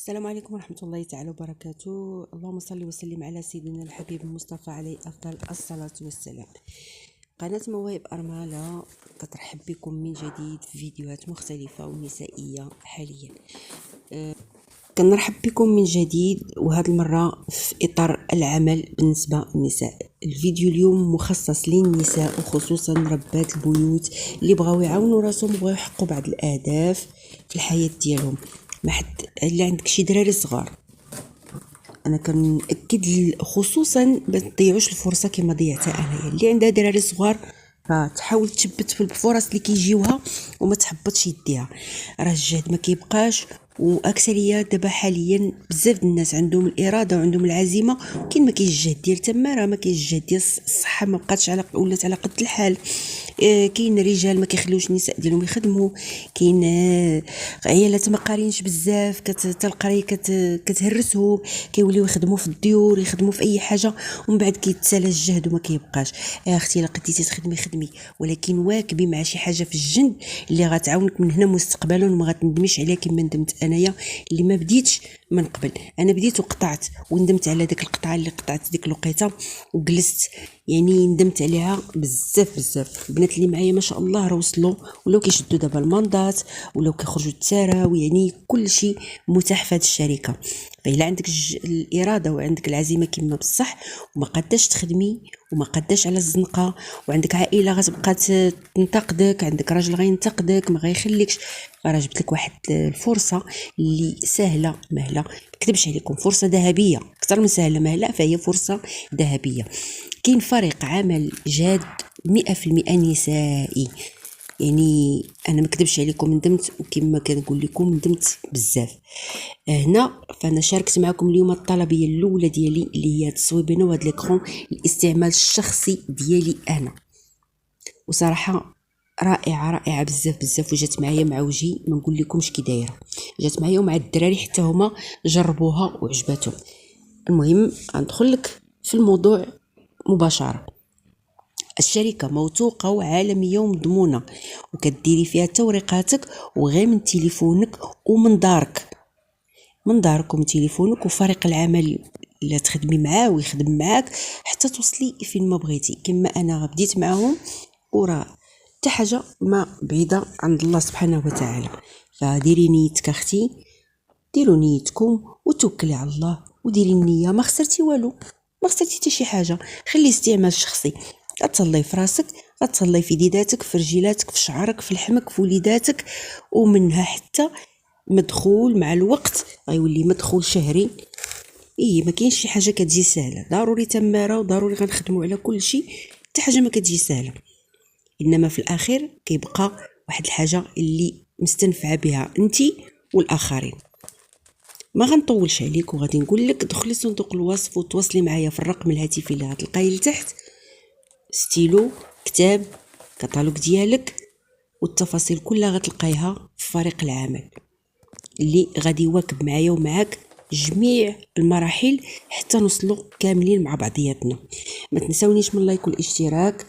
السلام عليكم ورحمة الله تعالى وبركاته. اللهم صل وسلم على سيدنا الحبيب المصطفى عليه أفضل الصلاة والسلام. قناة مواهب أرملة كترحب بكم من جديد في فيديوهات مختلفة ونسائية حاليا. كنرحب بكم من جديد، وهذه المرة في إطار العمل بالنسبة للنساء. الفيديو اليوم مخصص للنساء وخصوصا ربات البيوت اللي بغاو يعاونوا راسهم وبغاو يحققوا بعض الأهداف في الحياة ديالهم. ما حد اللي عندك شي دراري صغار، انا كنأكد خصوصا ما تضيعوش الفرصه كما ضيعتها انايا. اللي عندها دراري صغار فتحاول تثبت في الفرص اللي كيجيوها وما تحبطش يديها. راه الجهد ما كيبقاش، واكثريه دابا حاليا بزاف د الناس عندهم الاراده وعندهم العزيمه، ولكن ما كاينش الجهد ديال تما، راه ما كاينش الجهد ديال الصحه، ما بقاتش على ولات على قد الحال. كاين رجال ما كيخليوش النساء ديالهم يخدموا، كاين عيالات ما قارينش بزاف، كتلقى كتهرسهم، كيوليو يخدموا في الديور، يخدموا في اي حاجه، ومن بعد كيتسالى الجهد وما كيبقاش. يا اختي الا قديتي تخدمي خدمي، ولكن واكبي مع شي حاجه في الجنب اللي غتعاونك من هنا مستقبلا وما غتندميش عليها كما ندمت انايا اللي ما بديتش من قبل. انا بديت وقطعت وندمت على داك القطعه اللي قطعت ديك الوقيته وجلست، يعني ندمت عليها بزاف بزاف. البنات اللي معايا ما شاء الله راه وصلوا، ولاو كيشدوا دابا الماندات، ولاو كيخرجوا التساراو، يعني كل شيء متاح في هذه الشركه. فإلا عندك الاراده وعندك العزيمه كما بصح، وما قاداش تخدمي وما قاداش على الزنقه، وعندك عائله غتبقى تنتقدك، عندك راجل غينتقدك ما غيخليكش، راه جبت لك واحد الفرصه اللي سهله مهله. كتبش عليكم، فرصه ذهبيه اكثر من سهله مهله، فهي فرصه ذهبيه. كاين فريق عمل جاد 100% نسائي، يعني انا ما كذبش عليكم ندمت، وكما كنقول لكم ندمت بزاف. هنا فانا شاركت معكم اليوم الطلبيه الاولى ديالي اللي هي تصويبنا وهذا ليكرون الاستعمال الشخصي ديالي انا، وصراحه رائعه رائعه بزاف بزاف، وجات معايا مع وجهي ما نقول لكمش كي دايره، جات معايا ومع الدراري حتى هما جربوها وعجباتهم. المهم غندخل لك في الموضوع مباشره. الشركه موثوقه وعالميه ومضمونه، وكديري فيها توريقاتك وغير من تليفونك ومن دارك، من دارك ومن تليفونك، وفريق العمل اللي تخدمي معاه ويخدم معاك حتى توصلي فين ما بغيتي. كما انا بديت معاهم، وراه حتى حاجه ما بعيده عند الله سبحانه وتعالى. فديري نيتك اختي، ديروا نيتكم وتوكلي على الله وديري النيه، ما خسرتي والو، ما خسرتي حتى شي حاجه. خلي استعمال شخصي، غتصلي في راسك، غتصلي في يديداتك، في رجيلاتك، في شعرك، في لحمك، في وليداتك، ومنها حتى مدخول مع الوقت غيولي مدخول شهري. ما كاينش شي حاجه كتجي سهله، ضروري تماره وضروري غنخدموا على كل شيء، حتى حاجه ما كتجي سهله، انما في الاخير كيبقى واحد الحاجه اللي مستنفعه بها انتي والاخرين. ما غنطولش عليك وغادي نقول لك دخلي صندوق الوصف وتواصلي معايا في الرقم الهاتفي اللي غتلقايه لتحت، ستيلو، كتاب، كتالوج ديالك، والتفاصيل كلها غتلقايها في فريق العمل اللي غادي يواكب معايا ومعاك جميع المراحل حتى نوصلوا كاملين مع بعضياتنا. ما تنسونيش من لايك والاشتراك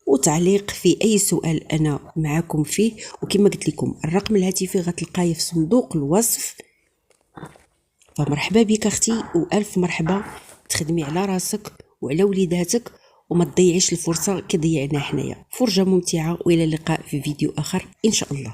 وتعليق في اي سؤال انا معاكم فيه، وكما قلت لكم الرقم الهاتفي غتلقايه في صندوق الوصف. فمرحبا بك اختي، والف مرحبا، تخدمي على راسك وعلى وليداتك وما تضيعيش الفرصه كضيعنا حنايا. فرجه ممتعه، والى اللقاء في فيديو اخر ان شاء الله.